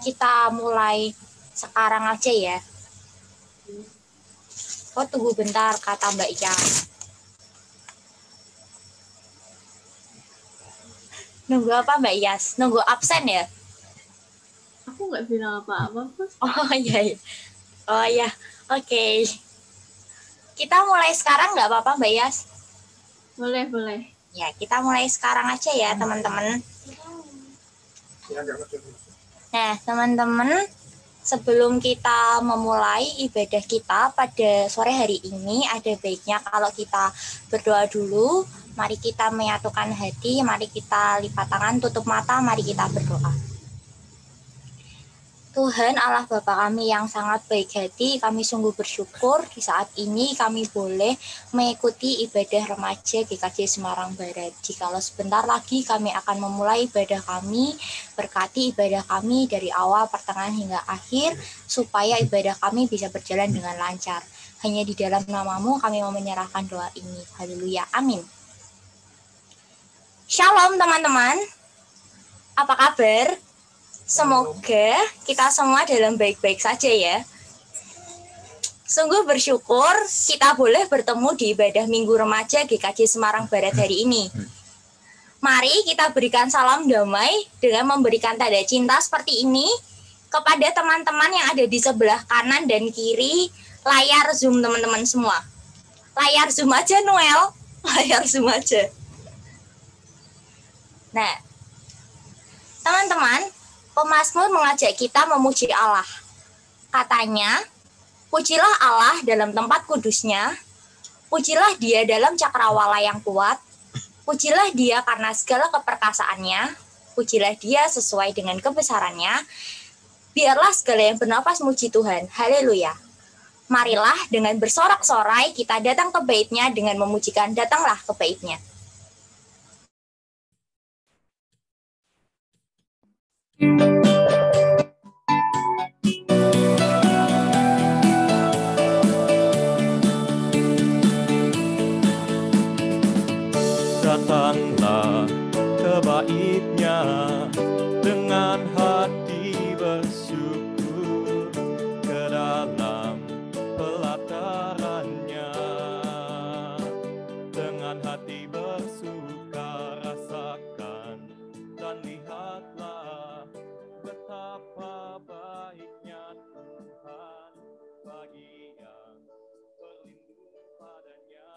kita mulai sekarang aja ya. Oh, tunggu bentar, kata Mbak Iyas. Nunggu apa Mbak Iyas? Nunggu absen ya? Aku nggak bilang apa-apa. Oh iya. Oh iya, oke. Kita mulai sekarang nggak apa-apa Mbak Iyas? Boleh, boleh. Ya, kita mulai sekarang aja ya teman-teman. Nah, teman-teman, sebelum kita memulai ibadah kita pada sore hari ini, ada baiknya kalau kita berdoa dulu. Mari kita menyatukan hati, mari kita lipat tangan, tutup mata, mari kita berdoa. Tuhan Allah Bapa kami yang sangat baik hati, kami sungguh bersyukur di saat ini kami boleh mengikuti ibadah remaja GKJ Semarang Barat. Jikalau sebentar lagi kami akan memulai ibadah kami, berkati ibadah kami dari awal, pertengahan hingga akhir, supaya ibadah kami bisa berjalan dengan lancar. Hanya di dalam nama-Mu kami mau menyerahkan doa ini. Haleluya, amin. Shalom teman-teman, apa kabar? Semoga kita semua dalam baik-baik saja ya. Sungguh bersyukur kita boleh bertemu di ibadah Minggu Remaja GKJ Semarang Barat hari ini. Mari kita berikan salam damai dengan memberikan tanda cinta seperti ini kepada teman-teman yang ada di sebelah kanan dan kiri layar Zoom teman-teman semua. Layar Zoom aja Noel, layar Zoom aja. Nah, teman-teman, pemazmur mengajak kita memuji Allah. Katanya, pujilah Allah dalam tempat kudusnya, pujilah Dia dalam cakrawala yang kuat, pujilah Dia karena segala keperkasaannya, pujilah Dia sesuai dengan kebesarannya, biarlah segala yang bernafas muji Tuhan. Haleluya. Marilah dengan bersorak-sorai kita datang ke bait-Nya dengan memujikan, datanglah ke bait-Nya. Datanglah ke bait-Nya dengan hati bersyukur, ke dalam pelataran-Nya dengan hati bersuka rasakan dan lihatlah betapa baiknya Tuhan bagi yang berlindung padanya.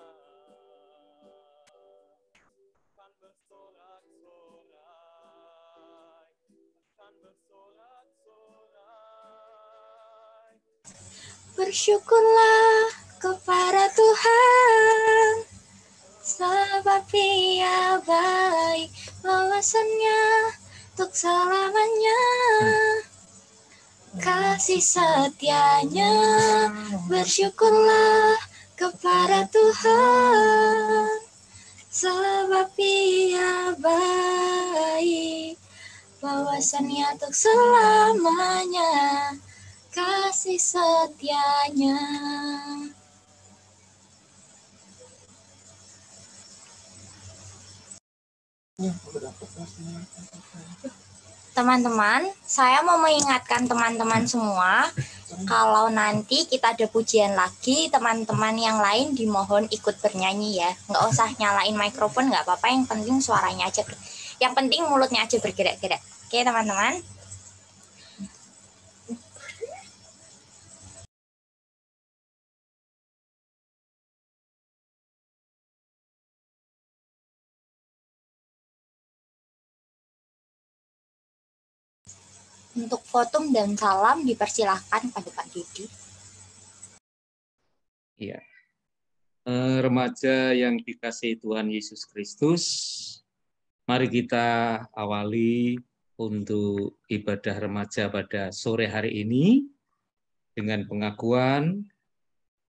Kan bersorak-sorai. Bersyukurlah kepada Tuhan, sebab Dia baik, bawasannya untuk selamanya. Kasih setianya, bersyukurlah kepada Tuhan, sebab Dia baik, bawasannya untuk selamanya. Kasih setianya. Teman-teman, saya mau mengingatkan teman-teman semua, kalau nanti kita ada pujian lagi, teman-teman yang lain dimohon ikut bernyanyi ya. Nggak usah nyalain mikrofon, nggak apa-apa, yang penting suaranya aja. Yang penting mulutnya aja bergerak-gerak. Oke, teman-teman? Untuk votum dan salam dipersilahkan pada Pak Didi. Iya. Remaja yang dikasihi Tuhan Yesus Kristus, mari kita awali untuk ibadah remaja pada sore hari ini dengan pengakuan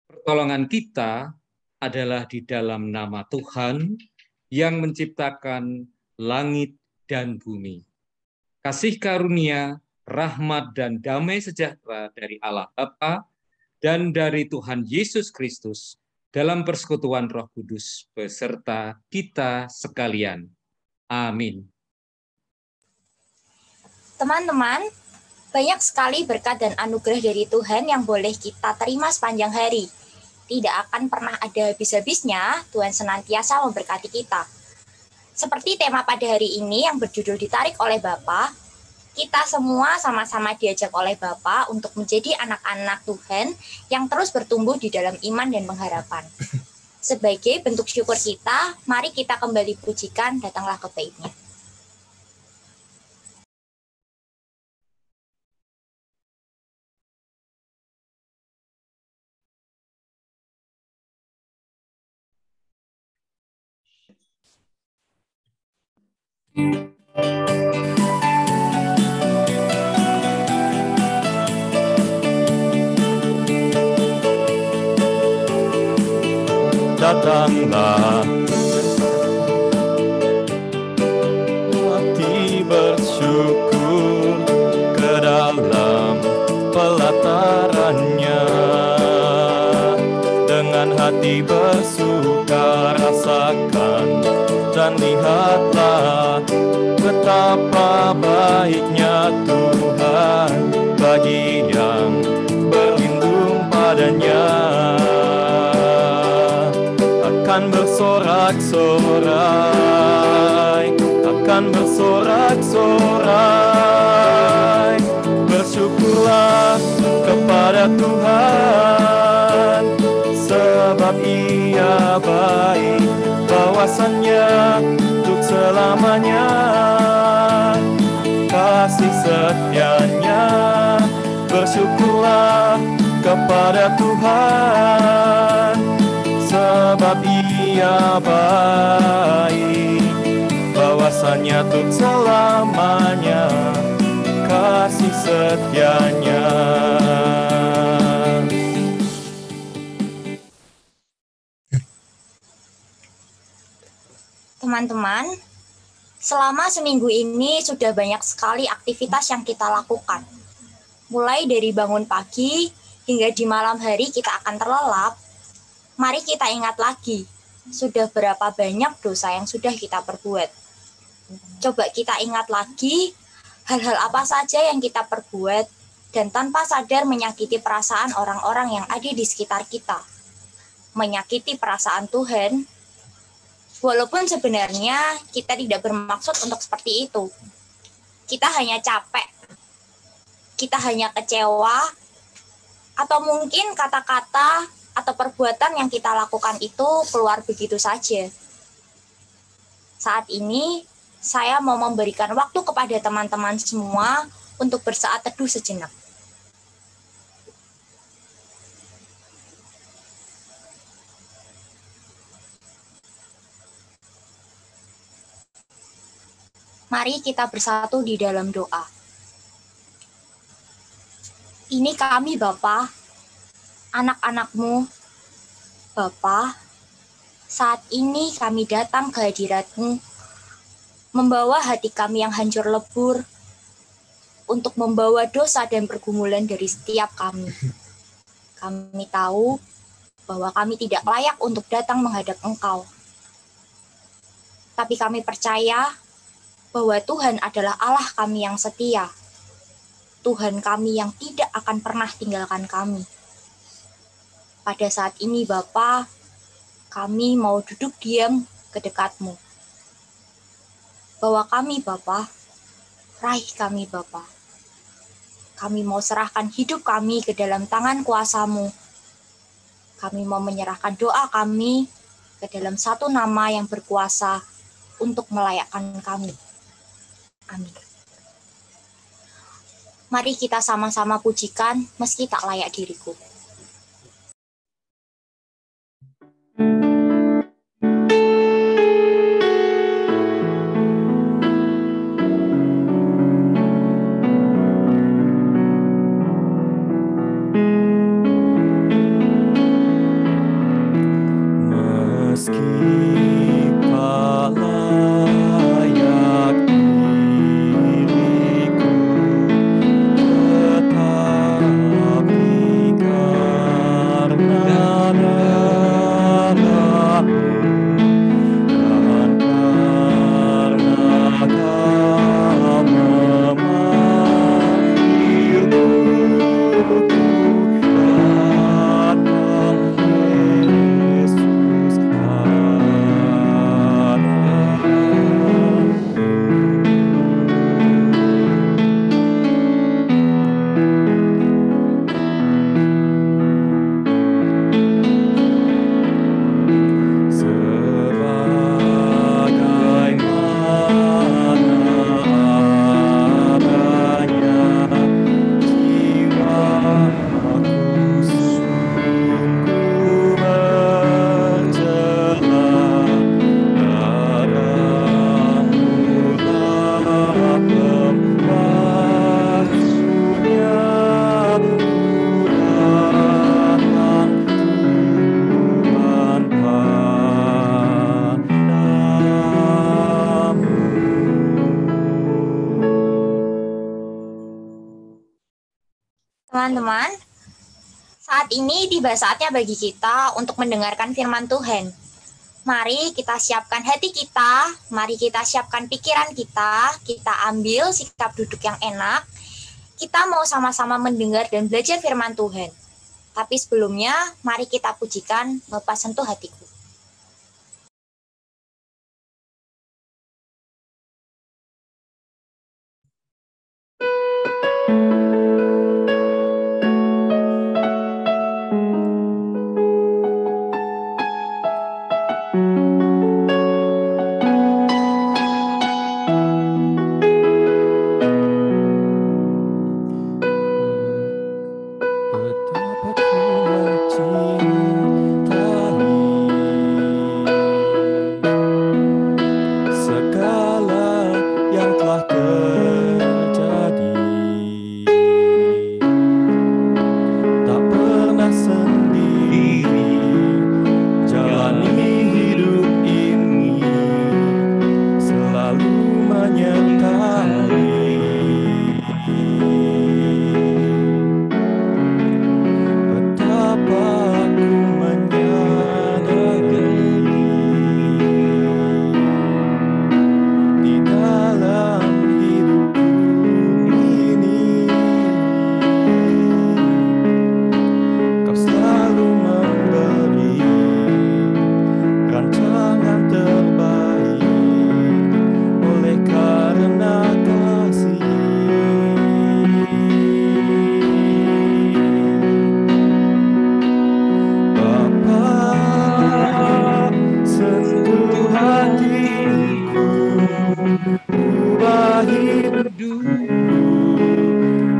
pertolongan kita adalah di dalam nama Tuhan yang menciptakan langit dan bumi. Kasih karunia, rahmat dan damai sejahtera dari Allah Bapa dan dari Tuhan Yesus Kristus dalam persekutuan Roh Kudus beserta kita sekalian. Amin. Teman-teman, Banyak sekali berkat dan anugerah dari Tuhan yang boleh kita terima sepanjang hari. Tidak akan pernah ada habis-habisnya, Tuhan senantiasa memberkati kita. Seperti tema pada hari ini yang berjudul Ditarik oleh Bapa, kita semua sama-sama diajak oleh Bapa untuk menjadi anak-anak Tuhan yang terus bertumbuh di dalam iman dan pengharapan. Sebagai bentuk syukur kita, mari kita kembali pujikan, datanglah ke baitnya. Datanglah, hati bersyukur ke dalam pelatarannya. Dengan hati bersuka rasakan dan lihatlah betapa baiknya Tuhan bagi yang berlindung padanya. Akan bersorak-sorai, akan bersorak-sorai. Bersyukurlah kepada Tuhan, sebab Ia baik, bawasannya untuk selamanya. Kasih setianya, bersyukurlah kepada Tuhan, sebab Ia baik, bawasannya untuk selamanya, kasih setianya. Teman-teman, selama seminggu ini sudah banyak sekali aktivitas yang kita lakukan. Mulai dari bangun pagi hingga di malam hari kita akan terlelap. Mari kita ingat lagi, sudah berapa banyak dosa yang sudah kita perbuat. Coba kita ingat lagi, hal-hal apa saja yang kita perbuat, dan tanpa sadar menyakiti perasaan orang-orang yang ada di sekitar kita. Menyakiti perasaan Tuhan, walaupun sebenarnya kita tidak bermaksud untuk seperti itu. Kita hanya capek, kita hanya kecewa, atau mungkin kata-kata atau perbuatan yang kita lakukan itu keluar begitu saja. Saat ini, saya mau memberikan waktu kepada teman-teman semua untuk bersaat teduh sejenak. Mari kita bersatu di dalam doa. Ini kami, Bapa, anak-anak-Mu. Bapa, saat ini kami datang ke hadirat-Mu, membawa hati kami yang hancur lebur, untuk membawa dosa dan pergumulan dari setiap kami. Kami tahu bahwa kami tidak layak untuk datang menghadap Engkau. Tapi kami percaya bahwa Tuhan adalah Allah kami yang setia, Tuhan kami yang tidak akan pernah tinggalkan kami. Pada saat ini, Bapa, kami mau duduk diam ke dekat-Mu. Bahwa kami, Bapa, raih kami, Bapa. Kami mau serahkan hidup kami ke dalam tangan kuasa-Mu. Kami mau menyerahkan doa kami ke dalam satu nama yang berkuasa untuk melayakkan kami. Amin. Mari kita sama-sama pujikan meski tak layak diriku. Tetapi Teman-teman, saat ini tiba saatnya bagi kita untuk mendengarkan firman Tuhan. Mari kita siapkan hati kita, mari kita siapkan pikiran kita ambil sikap duduk yang enak. Kita mau sama-sama mendengar dan belajar firman Tuhan. Tapi sebelumnya, mari kita pujikan Bapa sentuh hatiku. Betapa ku mencintai segala yang telah terjadi. Tak pernah sendiri jalani hidup ini, selalu menyertai. Betapa aku menyadari di dalam hidupku ini, Kau selalu memberi rancangan terbaik oleh karena kasih. Bapa, sentuh hatiku, ubah hidupku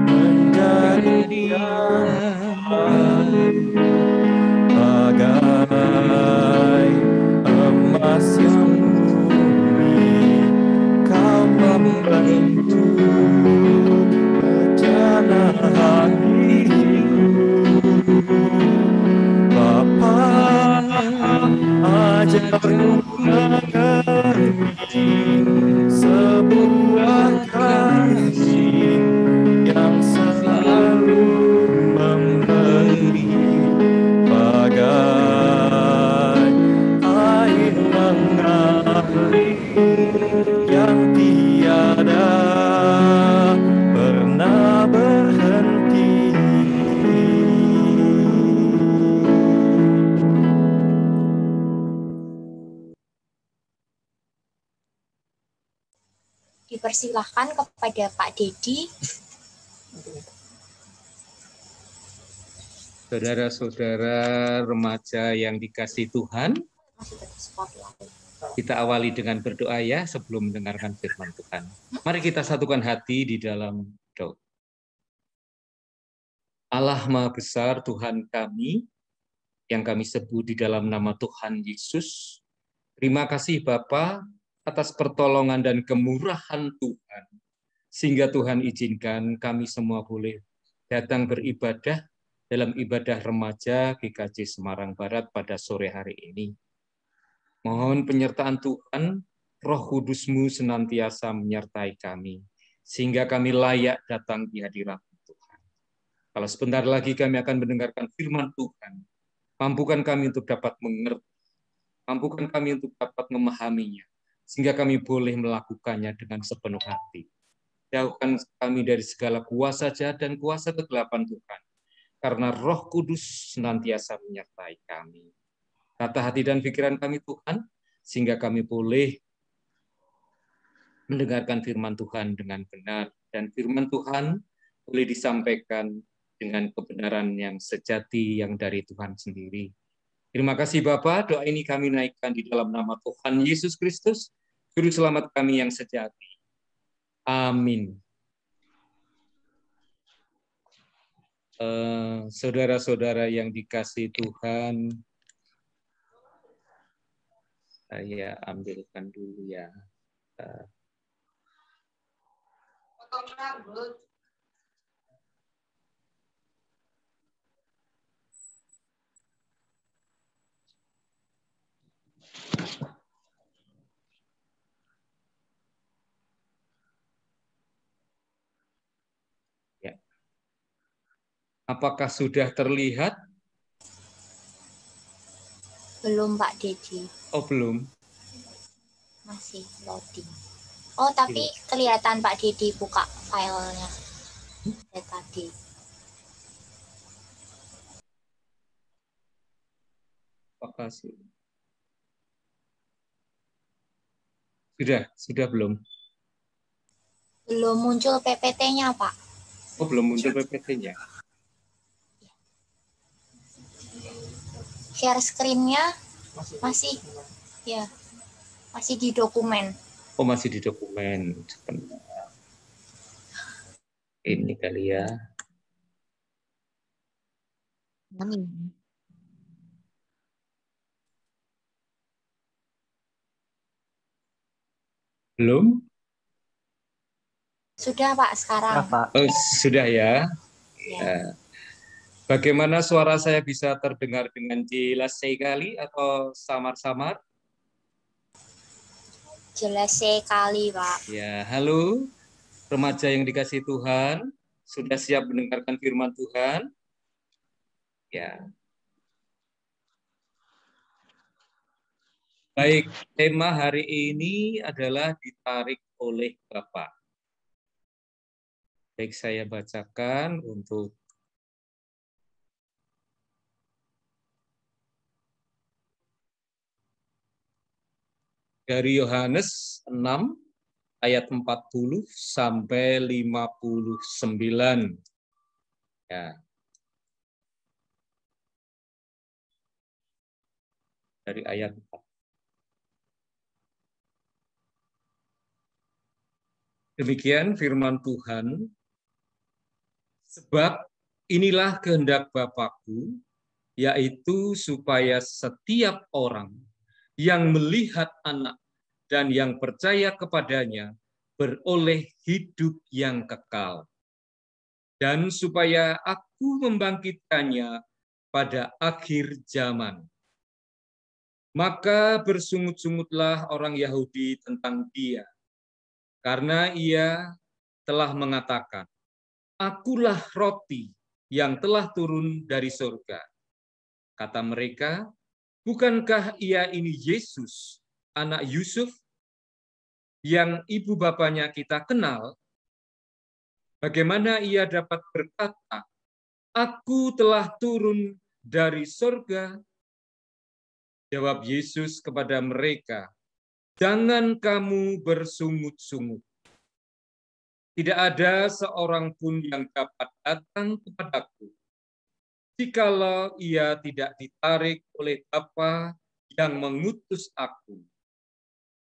menjadi yang baru, bagai emas yang murni. Kau membentuk rencana hatiku. Bapa, ajarku mengerti sebuah kasih yang selalu memberi, bagai air mengalir yang tiada pernah berhenti. Dipersilahkan kepada Pak Dedi. Saudara-saudara remaja yang dikasihi Tuhan, kita awali dengan berdoa ya sebelum mendengarkan firman Tuhan. Mari kita satukan hati di dalam doa. Allah Maha Besar Tuhan kami, yang kami sebut di dalam nama Tuhan Yesus. Terima kasih Bapa atas pertolongan dan kemurahan Tuhan, sehingga Tuhan izinkan kami semua boleh datang beribadah dalam ibadah remaja GKJ Semarang Barat pada sore hari ini. Mohon penyertaan Tuhan, Roh Kudus-Mu senantiasa menyertai kami, sehingga kami layak datang di hadirat Tuhan. Kalau sebentar lagi kami akan mendengarkan firman Tuhan, mampukan kami untuk dapat mengerti, mampukan kami untuk dapat memahaminya, sehingga kami boleh melakukannya dengan sepenuh hati. Jauhkan kami dari segala kuasa jahat dan kuasa kegelapan Tuhan, karena Roh Kudus senantiasa menyertai kami. Tata hati dan pikiran kami Tuhan, sehingga kami boleh mendengarkan firman Tuhan dengan benar, dan firman Tuhan boleh disampaikan dengan kebenaran yang sejati yang dari Tuhan sendiri. Terima kasih Bapa, doa ini kami naikkan di dalam nama Tuhan Yesus Kristus, Juru Selamat kami yang sejati. Amin. Saudara-saudara yang dikasihi Tuhan, saya ambilkan dulu ya. Ya. Apakah sudah terlihat? Belum Pak Dedi, Oh, belum. masih loading. Oh, tapi kelihatan Pak Dedi buka filenya dari tadi. Apakah sudah belum? Belum muncul PPT-nya Pak. Oh, belum muncul PPT-nya. Share screen-nya masih ya, masih di dokumen. Oh, masih di dokumen. Sebentar. Ini kali ya. Belum? Sudah Pak sekarang. Oh, sudah ya. Ya. Bagaimana suara saya bisa terdengar dengan jelas sekali atau samar-samar? Jelas sekali Pak. Ya, halo remaja yang dikasihi Tuhan. Sudah siap mendengarkan firman Tuhan? Ya. Baik, tema hari ini adalah ditarik oleh Bapa. Baik, saya bacakan untuk dari Yohanes 6 ayat 40 sampai 59. Ya. Dari ayat 4. Demikian firman Tuhan. Sebab inilah kehendak Bapakku, yaitu supaya setiap orang yang melihat Anak dan yang percaya kepadanya beroleh hidup yang kekal. Dan supaya aku membangkitkannya pada akhir zaman. Maka bersungut-sungutlah orang Yahudi tentang dia, karena ia telah mengatakan, "Akulah roti yang telah turun dari surga." Kata mereka, "Bukankah ia ini Yesus, anak Yusuf, yang ibu bapanya kita kenal? Bagaimana ia dapat berkata, 'Aku telah turun dari surga'?" Jawab Yesus kepada mereka, "Jangan kamu bersungut-sungut. Tidak ada seorang pun yang dapat datang kepadaku jikalau ia tidak ditarik oleh Bapa yang mengutus aku.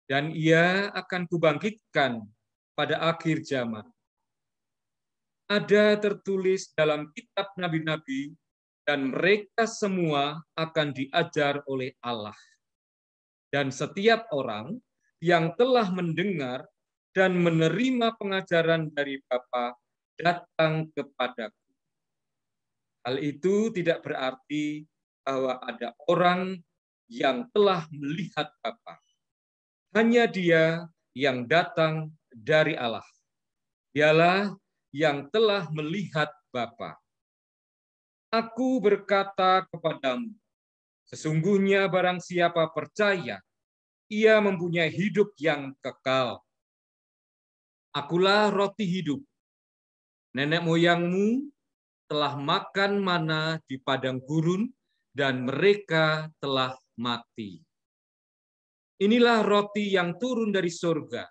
Dan ia akan kubangkitkan pada akhir zaman. Ada tertulis dalam kitab nabi-nabi, dan mereka semua akan diajar oleh Allah. Dan setiap orang yang telah mendengar dan menerima pengajaran dari Bapa datang kepadaku. Hal itu tidak berarti bahwa ada orang yang telah melihat Bapa. Hanya Dia yang datang dari Allah. Dialah yang telah melihat Bapa. Aku berkata kepadamu, sesungguhnya barang siapa percaya, ia mempunyai hidup yang kekal. Akulah roti hidup. Nenek moyangmu telah makan mana di padang gurun, dan mereka telah mati. Inilah roti yang turun dari surga.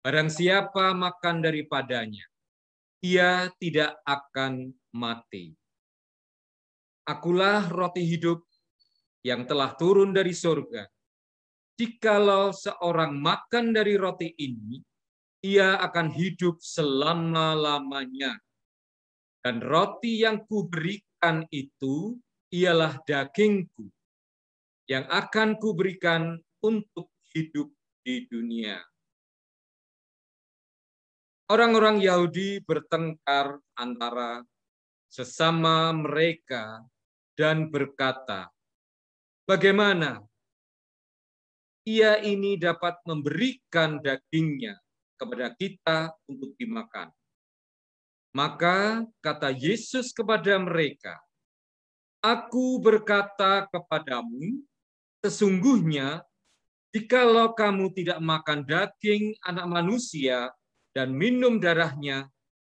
Barang siapa makan daripadanya, ia tidak akan mati. Akulah roti hidup yang telah turun dari surga. Jikalau seorang makan dari roti ini, ia akan hidup selama-lamanya. Dan roti yang kuberikan itu ialah dagingku, yang akan kuberikan untuk hidup di dunia. Orang-orang Yahudi bertengkar antara sesama mereka dan berkata, "Bagaimana ia ini dapat memberikan dagingnya kepada kita untuk dimakan?" Maka kata Yesus kepada mereka, "Aku berkata kepadamu, sesungguhnya jikalau kamu tidak makan daging Anak Manusia dan minum darahnya,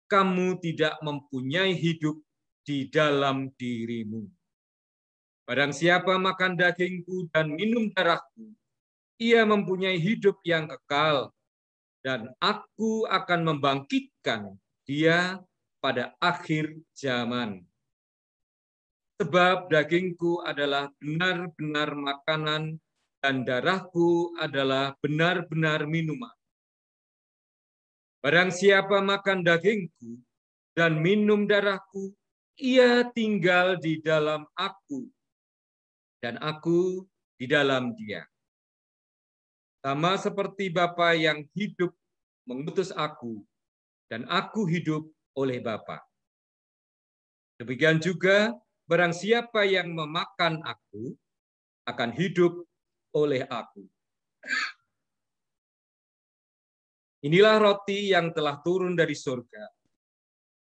kamu tidak mempunyai hidup di dalam dirimu. Barang siapa makan dagingku dan minum darahku, ia mempunyai hidup yang kekal, dan aku akan membangkitkan dia pada akhir zaman. Sebab dagingku adalah benar-benar makanan, dan darahku adalah benar-benar minuman. Barang siapa makan dagingku dan minum darahku, ia tinggal di dalam aku, dan aku di dalam dia. Sama seperti Bapa yang hidup mengutus aku, dan aku hidup oleh Bapa. Demikian juga barang siapa yang memakan aku akan hidup oleh aku. Inilah roti yang telah turun dari surga.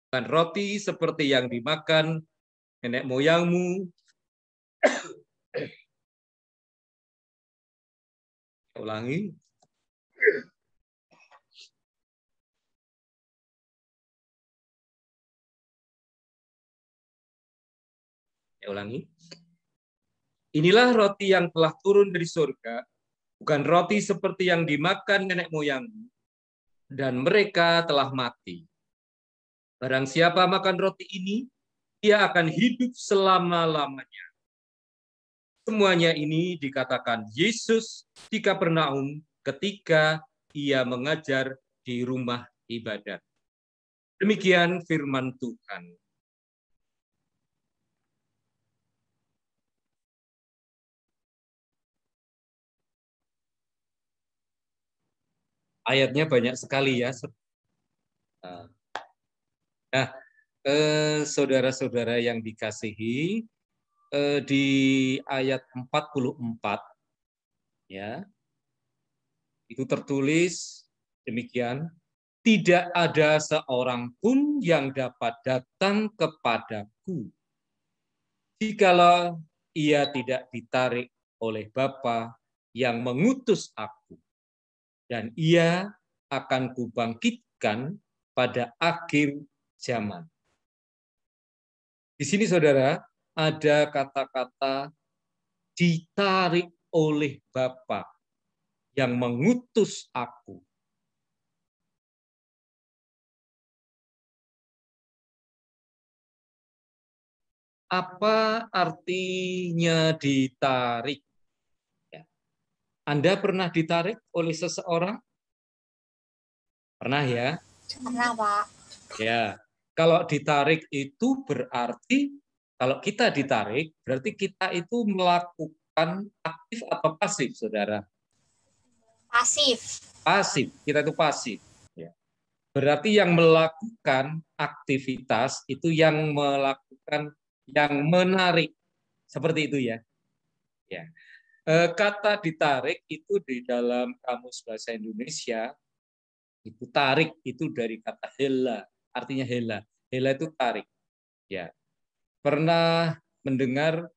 Bukan roti seperti yang dimakan nenek moyangmu. Ulangi. Ulangi. Inilah roti yang telah turun dari surga, bukan roti seperti yang dimakan nenek moyangmu, dan mereka telah mati. Barang siapa makan roti ini, ia akan hidup selama-lamanya. Semuanya ini dikatakan Yesus di Kapernaum ketika ia mengajar di rumah ibadat. Demikian firman Tuhan. Ayatnya banyak sekali ya. Nah, saudara-saudara yang dikasihi, di ayat 44 ya, itu tertulis demikian, tidak ada seorang pun yang dapat datang kepadaku jikalau ia tidak ditarik oleh Bapa yang mengutus aku, dan ia akan kubangkitkan pada akhir zaman. Di sini saudara ada kata-kata ditarik oleh Bapa yang mengutus aku. Apa artinya ditarik? Anda pernah ditarik oleh seseorang? Pernah ya? Pernah, Pak. Ya. Kalau ditarik itu berarti, kalau kita ditarik, berarti kita itu melakukan aktif atau pasif, saudara? Pasif. Pasif, kita itu pasif. Ya. Berarti yang melakukan aktivitas itu yang melakukan, yang menarik. Seperti itu ya. Ya. Kata ditarik itu di dalam Kamus Bahasa Indonesia, itu tarik itu dari kata hela, artinya hela. Hela itu tarik. Ya. Pernah mendengar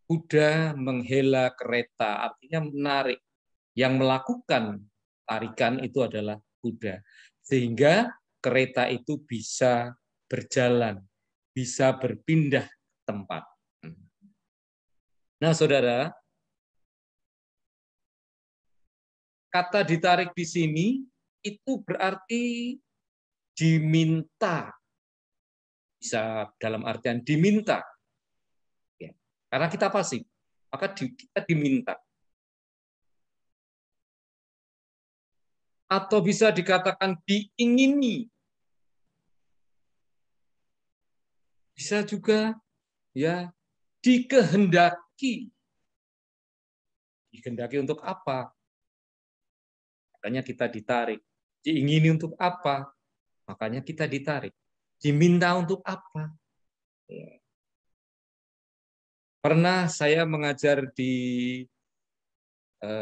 kuda menghela kereta, artinya menarik. Yang melakukan tarikan itu adalah kuda. Sehingga kereta itu bisa berjalan, bisa berpindah tempat. Nah, saudara, kata ditarik di sini itu berarti diminta. Bisa dalam artian diminta. Ya. Karena kita pasif, maka kita diminta. Atau bisa dikatakan diingini. Bisa juga ya dikehendaki. Dikehendaki untuk apa? Makanya kita ditarik. Diingini untuk apa? Makanya kita ditarik. Diminta untuk apa? Ya. Pernah saya mengajar di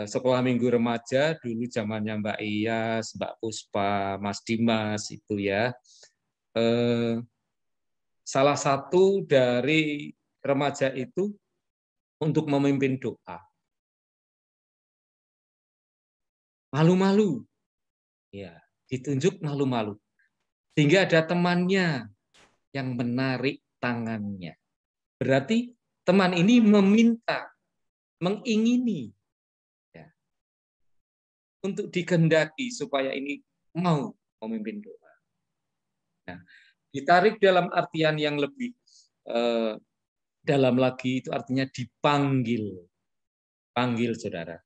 sekolah minggu remaja dulu zamannya Mbak Iyas, Mbak Puspa, Mas Dimas itu ya. Salah satu dari remaja itu untuk memimpin doa. Malu-malu. Ya, ditunjuk malu-malu. Sehingga ada temannya yang menarik tangannya. Berarti teman ini meminta, mengingini ya, untuk dikehendaki supaya ini mau memimpin doa. Nah, ditarik dalam artian yang lebih dalam lagi itu artinya dipanggil. Panggil saudara.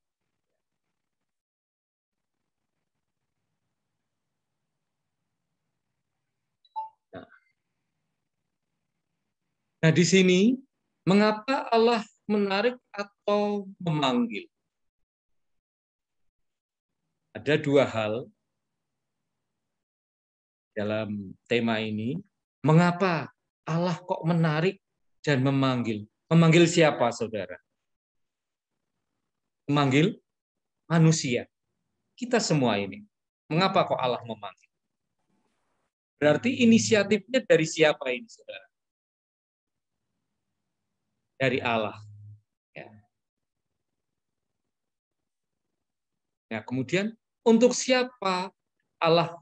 Nah, di sini mengapa Allah menarik atau memanggil? Ada dua hal dalam tema ini. Mengapa Allah kok menarik dan memanggil? Memanggil siapa, saudara? Memanggil manusia. Kita semua ini. Mengapa kok Allah memanggil? Berarti inisiatifnya dari siapa ini, saudara? Dari Allah. Ya. Nah, kemudian untuk siapa Allah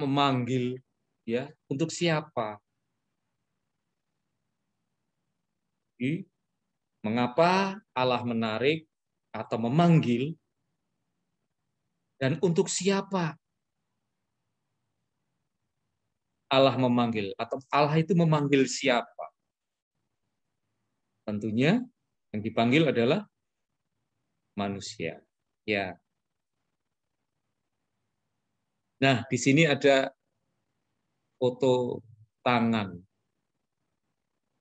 memanggil? Ya, untuk siapa? Jadi, mengapa Allah menarik atau memanggil? Dan untuk siapa Allah memanggil? Atau Allah itu memanggil siapa? Tentunya yang dipanggil adalah manusia. Ya. Nah, di sini ada foto tangan.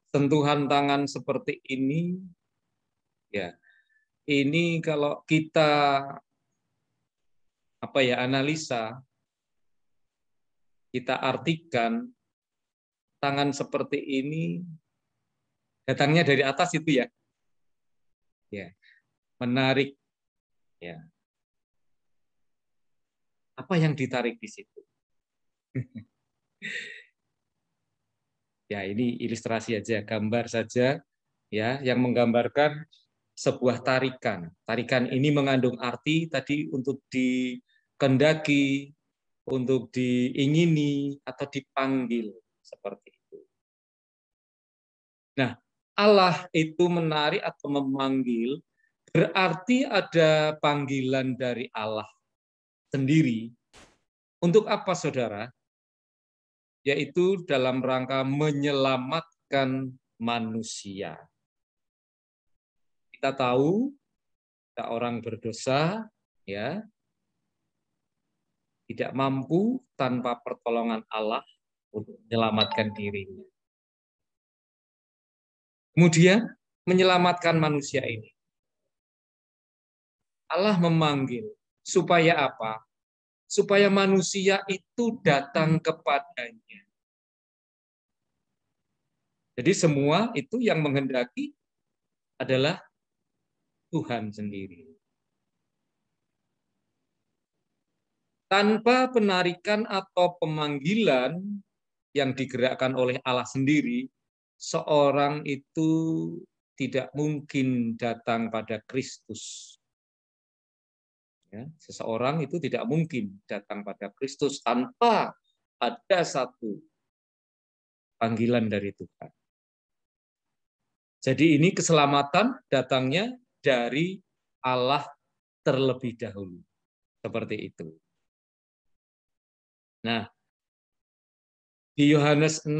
Sentuhan tangan seperti ini, ya. Ini kalau kita analisa, kita artikan tangan seperti ini datangnya dari atas itu ya. Ya. Menarik ya. Apa yang ditarik di situ? Ya, ini ilustrasi aja, gambar saja ya yang menggambarkan sebuah tarikan. Tarikan ini mengandung arti tadi untuk dikehendaki, untuk diingini atau dipanggil seperti itu. Nah, Allah itu menarik atau memanggil berarti ada panggilan dari Allah sendiri. Untuk apa, saudara? Yaitu dalam rangka menyelamatkan manusia. Kita tahu kita orang berdosa ya tidak mampu tanpa pertolongan Allah untuk menyelamatkan dirinya. Kemudian menyelamatkan manusia ini. Allah memanggil supaya apa? Supaya manusia itu datang kepadanya. Jadi semua itu yang menghendaki adalah Tuhan sendiri. Tanpa penarikan atau pemanggilan yang digerakkan oleh Allah sendiri, seorang itu tidak mungkin datang pada Kristus. Ya, seseorang itu tidak mungkin datang pada Kristus tanpa ada satu panggilan dari Tuhan. Jadi ini keselamatan datangnya dari Allah terlebih dahulu. Seperti itu. Nah, di Yohanes 6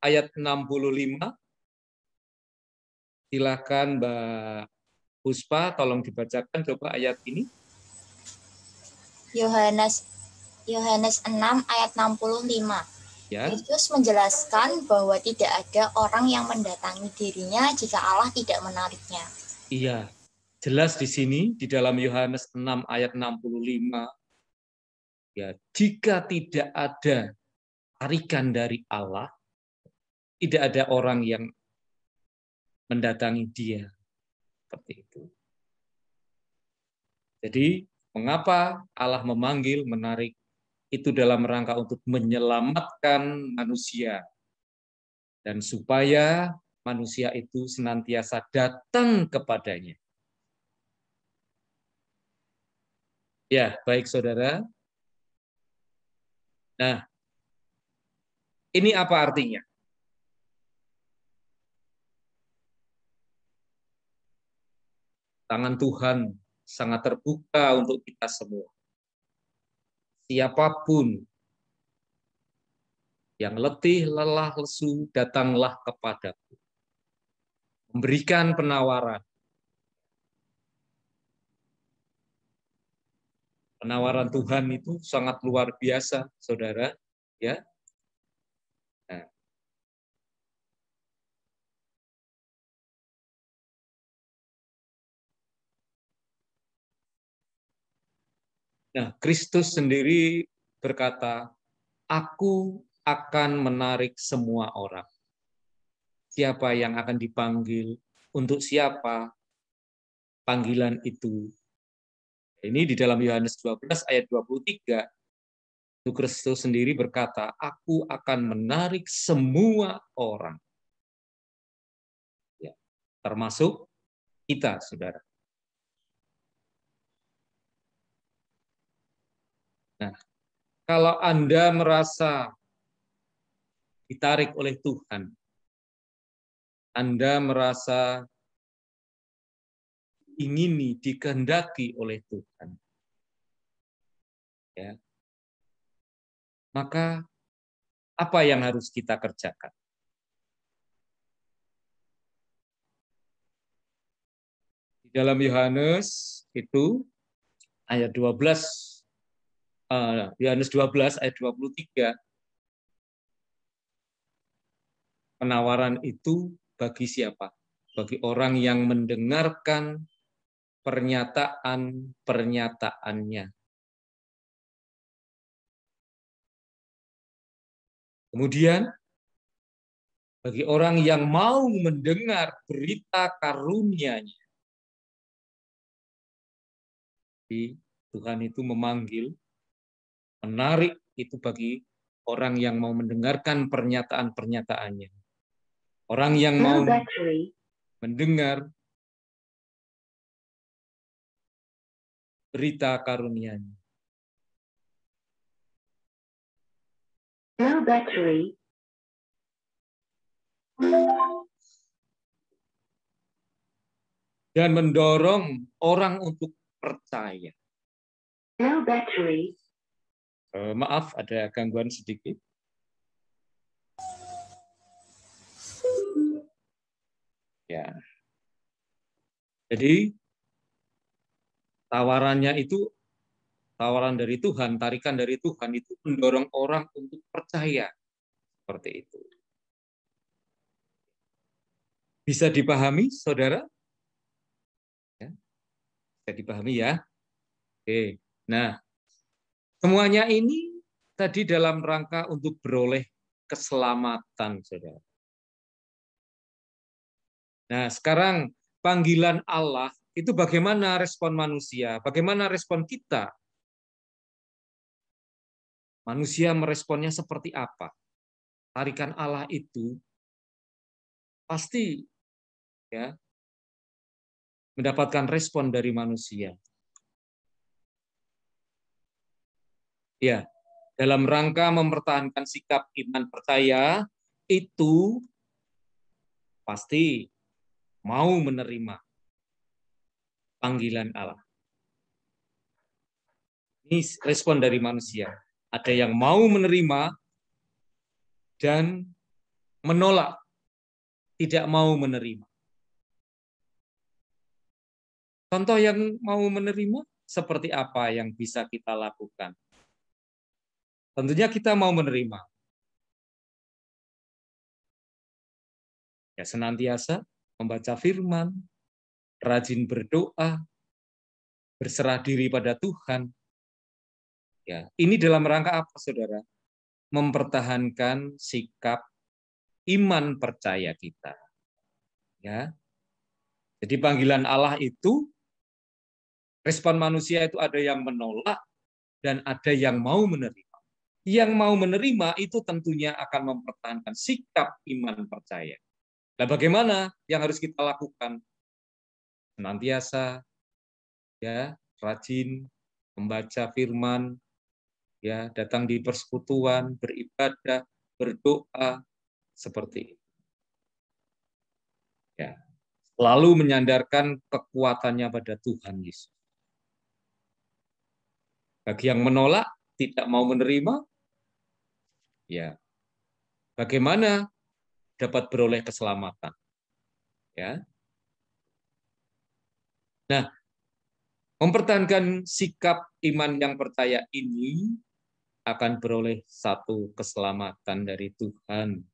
ayat 65, silakan Mbak Puspa, tolong dibacakan coba ayat ini. Yohanes 6 ayat 65. Ya. Yesus menjelaskan bahwa tidak ada orang yang mendatangi dirinya jika Allah tidak menariknya. Iya, jelas di sini di dalam Yohanes 6 ayat 65. Ya, jika tidak ada tarikan dari Allah, tidak ada orang yang mendatangi Dia. Seperti itu. Jadi, mengapa Allah memanggil, menarik? Itu dalam rangka untuk menyelamatkan manusia. Dan supaya manusia itu senantiasa datang kepadanya. Ya, baik saudara. Nah, ini apa artinya? Tangan Tuhan sangat terbuka untuk kita semua. Siapapun yang letih, lelah, lesu, datanglah kepadaku. Memberikan penawaran. Penawaran Tuhan itu sangat luar biasa, saudara. Ya. Nah, Kristus sendiri berkata, aku akan menarik semua orang. Siapa yang akan dipanggil, untuk siapa panggilan itu. Ini di dalam Yohanes 12 ayat 23, itu Kristus sendiri berkata, aku akan menarik semua orang. Ya, termasuk kita, saudara. Nah, kalau Anda merasa ditarik oleh Tuhan, Anda merasa ingini, dikehendaki oleh Tuhan, ya, maka apa yang harus kita kerjakan? Di dalam Yohanes itu ayat 12, Yohanes 12 ayat 23, penawaran itu bagi siapa? Bagi orang yang mendengarkan pernyataan-pernyataannya. Kemudian, bagi orang yang mau mendengar berita karunia-Nya. Tuhan itu memanggil, menarik itu bagi orang yang mau mendengarkan pernyataan-pernyataannya. Orang yang mau mendengar berita karunia-Nya. No battery. Dan mendorong orang untuk percaya. No battery. Maaf, ada gangguan sedikit. Ya. Jadi tawarannya itu, tawaran dari Tuhan, tarikan dari Tuhan itu mendorong orang untuk percaya. Seperti itu. Bisa dipahami, saudara? Ya. Bisa dipahami ya? Oke. Nah, semuanya ini tadi dalam rangka untuk beroleh keselamatan, saudara. Nah, sekarang panggilan Allah itu bagaimana respon manusia? Bagaimana respon kita? Manusia meresponnya seperti apa? Tarikan Allah itu pasti ya mendapatkan respon dari manusia. Ya, dalam rangka mempertahankan sikap iman percaya itu pasti mau menerima panggilan Allah. Ini respon dari manusia. Ada yang mau menerima dan menolak, tidak mau menerima. Contoh yang mau menerima seperti apa yang bisa kita lakukan? Tentunya kita mau menerima. Ya, senantiasa membaca firman, rajin berdoa, berserah diri pada Tuhan. Ya, ini dalam rangka apa, saudara? Mempertahankan sikap iman percaya kita. Ya. Jadi panggilan Allah itu Respon manusia itu ada yang menolak dan ada yang mau menerima. Yang mau menerima itu tentunya akan mempertahankan sikap iman percaya. Nah, bagaimana yang harus kita lakukan? Senantiasa ya rajin membaca firman, ya datang di persekutuan, beribadah, berdoa seperti itu. Ya, selalu menyandarkan kekuatannya pada Tuhan Yesus. Bagi yang menolak, tidak mau menerima, ya bagaimana dapat beroleh keselamatan? Ya. Nah, mempertahankan sikap iman yang percaya ini akan beroleh satu keselamatan dari Tuhan.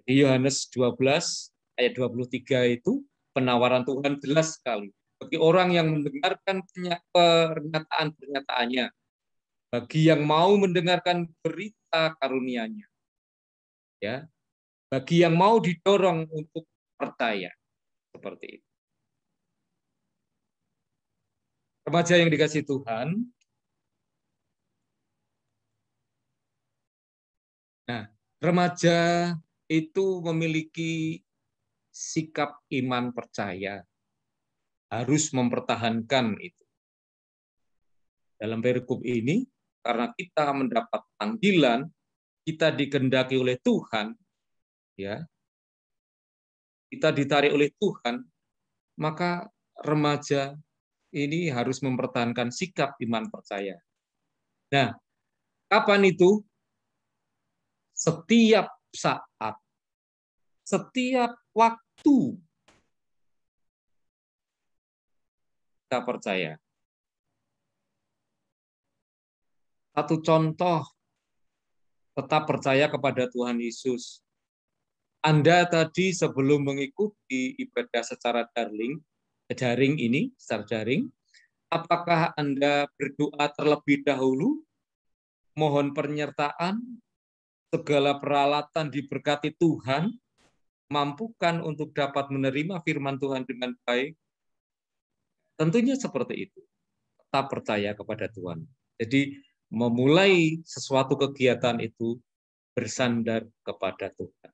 Di Yohanes 12 ayat 23 itu penawaran Tuhan jelas sekali. Bagi orang yang mendengarkan pernyataan-pernyataannya, bagi yang mau mendengarkan berita karunia-Nya, ya, bagi yang mau didorong untuk percaya, seperti itu. Remaja yang dikasihi Tuhan, nah, remaja itu memiliki sikap iman percaya, harus mempertahankan itu. Dalam perikop ini, karena kita mendapat panggilan, kita dikehendaki oleh Tuhan, ya, kita ditarik oleh Tuhan, maka remaja ini harus mempertahankan sikap iman percaya. Nah, kapan itu? Setiap saat, setiap waktu kita percaya. Satu contoh, tetap percaya kepada Tuhan Yesus. Anda tadi sebelum mengikuti ibadah secara daring ini, secara daring, apakah Anda berdoa terlebih dahulu, mohon penyertaan, segala peralatan diberkati Tuhan, mampukan untuk dapat menerima firman Tuhan dengan baik? Tentunya seperti itu. Tetap percaya kepada Tuhan. Jadi memulai sesuatu kegiatan itu bersandar kepada Tuhan.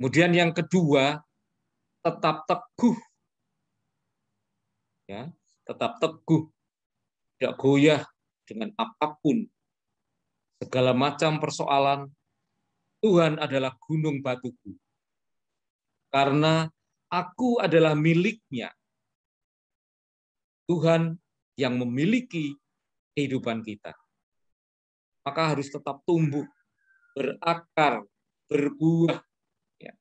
Kemudian yang kedua, tetap teguh. Ya, tetap teguh. Tidak goyah dengan apapun. Segala macam persoalan, Tuhan adalah gunung batuku. Karena aku adalah miliknya. Tuhan yang memiliki kehidupan kita. Maka harus tetap tumbuh, berakar, berbuah. Ya.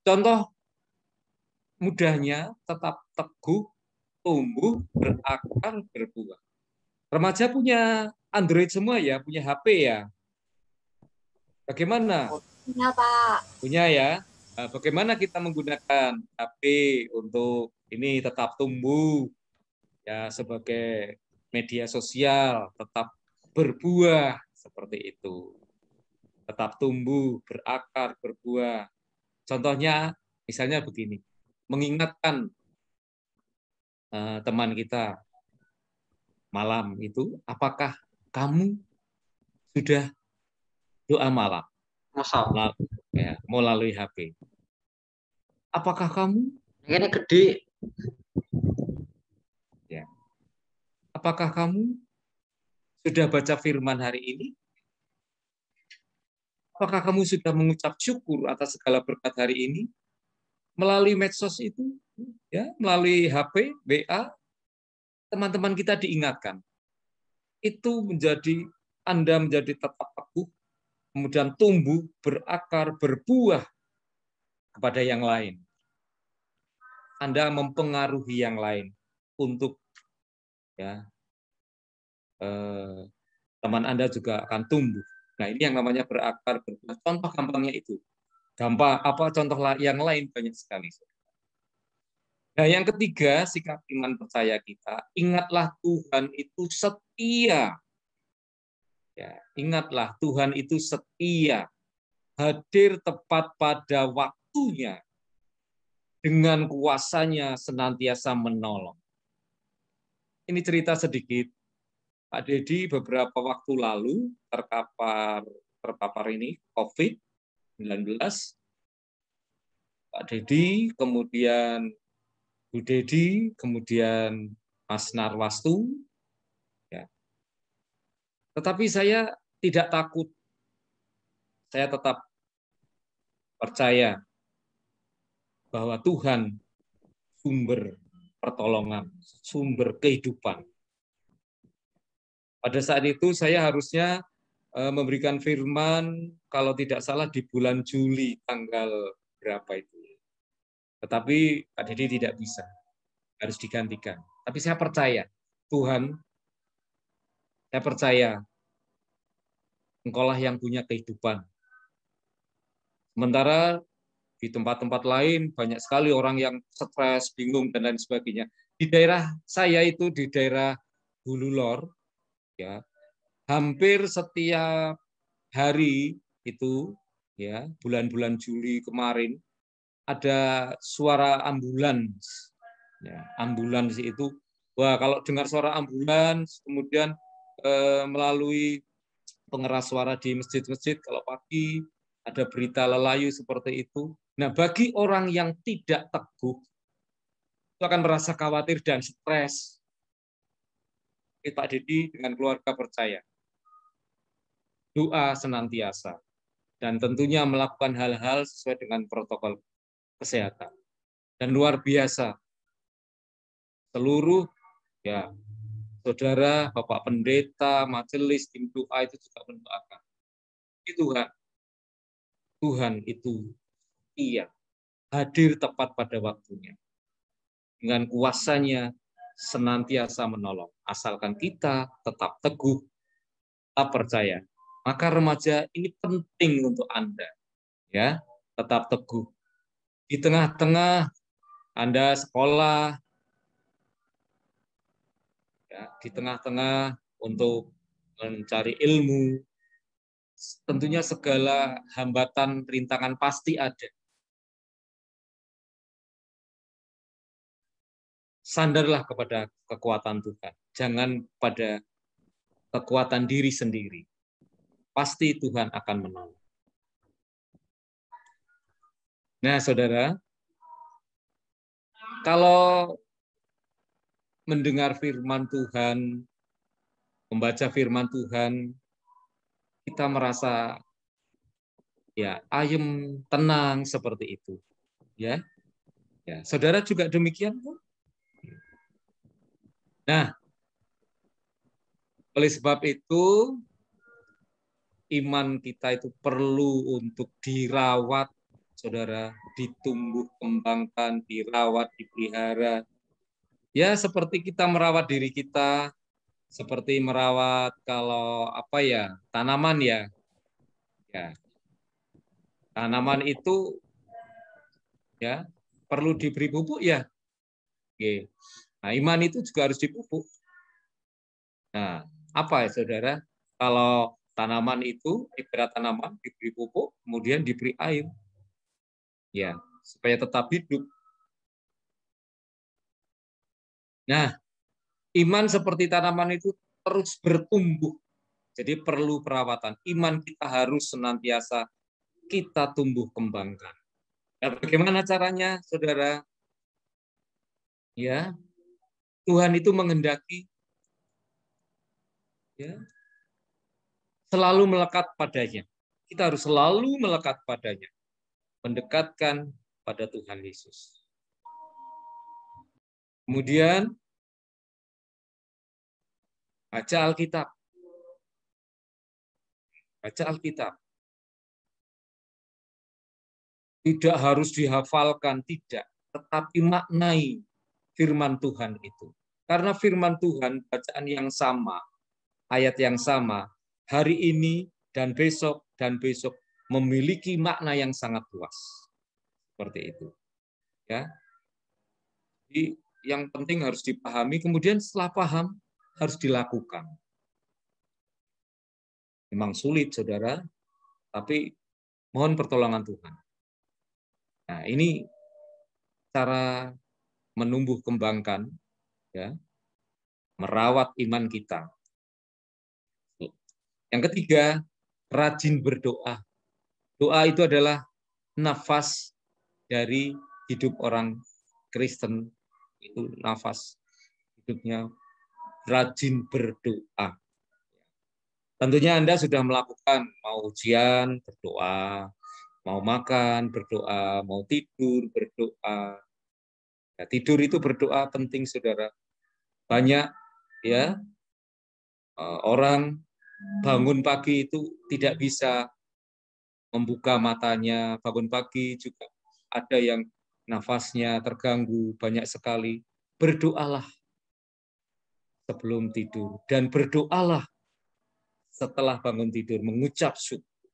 Contoh mudahnya tetap teguh, tumbuh, berakar, berbuah. Remaja punya Android semua ya, punya HP ya. Bagaimana? Punya, Pak. Punya ya. Nah, bagaimana kita menggunakan HP untuk ini tetap tumbuh ya sebagai media sosial, tetap berbuah seperti itu. Tetap tumbuh, berakar, berbuah. Contohnya misalnya begini, mengingatkan teman kita malam itu, apakah kamu sudah doa malam? Ya, melalui HP. Apakah kamu? Ini gede. Ya. Apakah kamu sudah baca firman hari ini? Apakah kamu sudah mengucap syukur atas segala berkat hari ini? Melalui medsos itu, ya, melalui HP, WA, teman-teman kita diingatkan. Itu menjadi Anda menjadi tetap teguh, kemudian tumbuh, berakar, berbuah kepada yang lain. Anda mempengaruhi yang lain untuk ya teman Anda juga akan tumbuh. Nah, ini yang namanya berakar, berbuah. Contoh gampangnya itu. Gampang apa contoh yang lain banyak sekali. Nah, yang ketiga, sikap iman percaya kita, ingatlah Tuhan itu setia. Ya, ingatlah Tuhan itu setia. Hadir tepat pada waktunya. dengan kuasanya senantiasa menolong. Ini cerita sedikit. Pak Dedi beberapa waktu lalu terpapar ini COVID-19. Pak Dedi, kemudian Bu Dedi, kemudian Mas Narwastu. Ya. Tetapi saya tidak takut. Saya tetap percaya bahwa Tuhan sumber pertolongan, sumber kehidupan. Pada saat itu saya harusnya memberikan firman kalau tidak salah di bulan Juli tanggal berapa itu. Tetapi Pak Dedi tidak bisa, harus digantikan. Tapi saya percaya, Tuhan, saya percaya Engkaulah yang punya kehidupan. Sementara di tempat-tempat lain banyak sekali orang yang stres, bingung, dan lain sebagainya. Di daerah saya itu, di daerah Hulu Lor, ya, hampir setiap hari itu, ya, bulan-bulan Juli kemarin, ada suara ambulans. Ya, ambulans itu, wah kalau dengar suara ambulans, kemudian melalui pengeras suara di masjid-masjid, kalau pagi ada berita lelayu seperti itu. Nah, bagi orang yang tidak teguh, itu akan merasa khawatir dan stres. Pak Dedi dengan keluarga percaya, doa senantiasa, dan tentunya melakukan hal-hal sesuai dengan protokol kesehatan. Dan luar biasa, seluruh ya saudara, Bapak Pendeta, majelis, tim doa itu juga mendoakan. Tuhan itu iya, hadir tepat pada waktunya. Dengan kuasanya senantiasa menolong. Asalkan kita tetap teguh, tetap percaya. Maka remaja ini penting untuk Anda. Ya, tetap teguh. Di tengah-tengah Anda sekolah, ya, di tengah-tengah untuk mencari ilmu, tentunya segala hambatan, rintangan pasti ada. Sandarlah kepada kekuatan Tuhan, jangan pada kekuatan diri sendiri. Pasti Tuhan akan menolong. Nah, saudara, kalau mendengar firman Tuhan, membaca firman Tuhan, kita merasa ya ayem, tenang seperti itu. Ya, ya, saudara juga demikian. Nah, oleh sebab itu iman kita itu perlu untuk dirawat, saudara, ditumbuh kembangkan, dirawat, dipelihara. Ya, seperti kita merawat diri kita, seperti merawat kalau apa ya, tanaman ya. Ya. Tanaman itu ya perlu diberi pupuk ya. Oke. Nah, iman itu juga harus dipupuk. Nah, apa ya saudara? Kalau tanaman itu diberi tanaman, diberi pupuk, kemudian diberi air. Ya, supaya tetap hidup. Nah, iman seperti tanaman itu terus bertumbuh. Jadi perlu perawatan. Iman kita harus senantiasa kita tumbuh kembangkan. Nah, bagaimana caranya, saudara? Ya, Tuhan itu menghendaki ya, selalu melekat padanya. Kita harus selalu melekat padanya. Mendekatkan pada Tuhan Yesus. Kemudian, baca Alkitab. Baca Alkitab. Tidak harus dihafalkan, tidak. Tetapi maknai firman Tuhan itu. Karena firman Tuhan, bacaan yang sama, ayat yang sama, hari ini dan besok memiliki makna yang sangat luas. Seperti itu. Ya. Jadi yang penting harus dipahami, kemudian setelah paham harus dilakukan. Memang sulit, saudara, tapi mohon pertolongan Tuhan. Nah, ini cara menumbuh kembangkan, ya, merawat iman kita. Yang ketiga, rajin berdoa. Doa itu adalah nafas dari hidup orang Kristen. Itu nafas hidupnya, rajin berdoa. Tentunya Anda sudah melakukan, mau ujian, berdoa, mau makan, berdoa, mau tidur, berdoa. Ya, tidur itu berdoa penting, saudara. Banyak ya orang bangun pagi itu tidak bisa membuka matanya, bangun pagi juga ada yang nafasnya terganggu, banyak sekali. Berdoalah sebelum tidur dan berdoalah setelah bangun tidur, mengucap syukur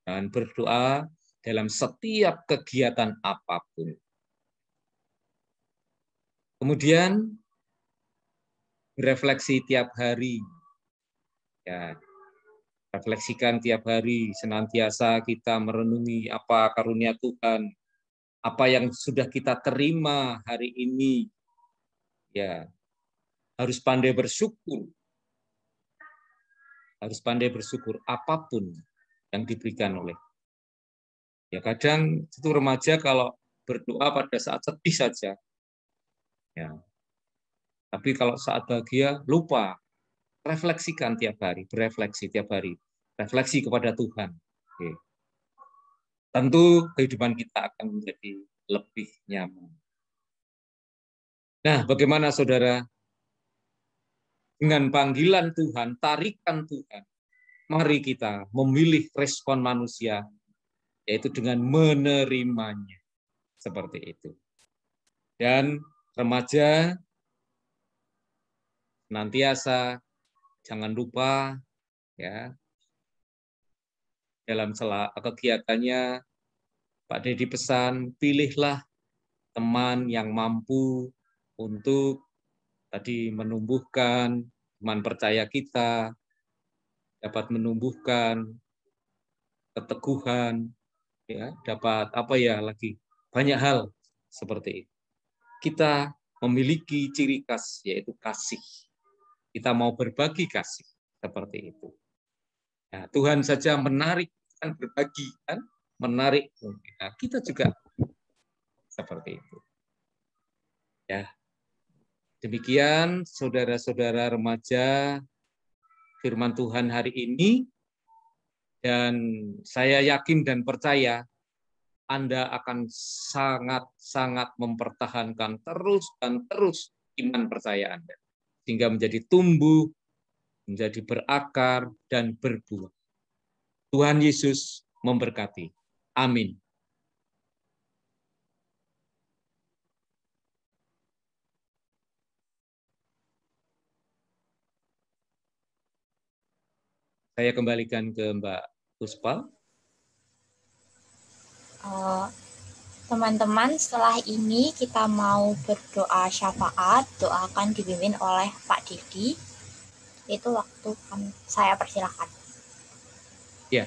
dan berdoa dalam setiap kegiatan apapun. Kemudian refleksi tiap hari. Ya, refleksikan tiap hari, senantiasa kita merenungi apa karunia Tuhan, apa yang sudah kita terima hari ini. Ya, harus pandai bersyukur. Harus pandai bersyukur apapun yang diberikan oleh. Ya, kadang itu remaja kalau berdoa pada saat sedih saja. Ya. Tapi kalau saat bahagia lupa. Refleksikan tiap hari, berefleksi tiap hari. Refleksi kepada Tuhan. Oke. Tentu kehidupan kita akan menjadi lebih nyaman. Nah, bagaimana saudara? Dengan panggilan Tuhan, tarikan Tuhan, mari kita memilih respon manusia, yaitu dengan menerimanya. Seperti itu. Dan remaja, senantiasa jangan lupa ya dalam kegiatannya Pak Dedi pesan, pilihlah teman yang mampu untuk tadi menumbuhkan iman percaya kita, dapat menumbuhkan keteguhan, ya, dapat apa ya lagi, banyak hal seperti itu. Kita memiliki ciri khas yaitu kasih. Kita mau berbagi kasih seperti itu. Nah, Tuhan saja menarik kan berbagi kan, menarik. Nah, kita juga seperti itu. Ya, demikian saudara-saudara remaja firman Tuhan hari ini, dan saya yakin dan percaya Anda akan sangat-sangat mempertahankan terus dan terus iman percaya Anda, sehingga menjadi tumbuh, menjadi berakar, dan berbuah. Tuhan Yesus memberkati. Amin. Saya kembalikan ke Mbak Puspa. Teman-teman, setelah ini kita mau berdoa syafaat. Doa akan dipimpin oleh Pak Dedi. Itu waktu saya persilakan. Ya,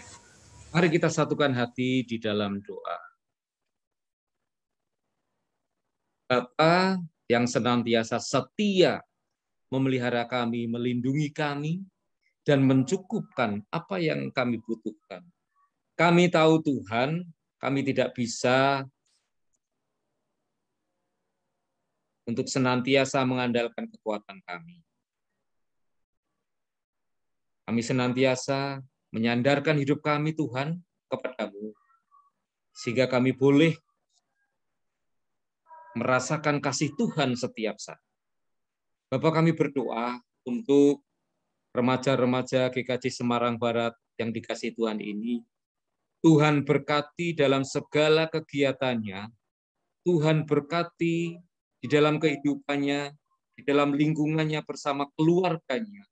mari kita satukan hati di dalam doa. Bapa yang senantiasa setia memelihara kami, melindungi kami, dan mencukupkan apa yang kami butuhkan. Kami tahu Tuhan, kami tidak bisa untuk senantiasa mengandalkan kekuatan kami. Kami senantiasa menyandarkan hidup kami, Tuhan, kepadamu, sehingga kami boleh merasakan kasih Tuhan setiap saat. Bapak, kami berdoa untuk remaja-remaja GKJ Semarang Barat yang dikasihi Tuhan ini. Tuhan berkati dalam segala kegiatannya, Tuhan berkati di dalam kehidupannya, di dalam lingkungannya bersama keluarganya,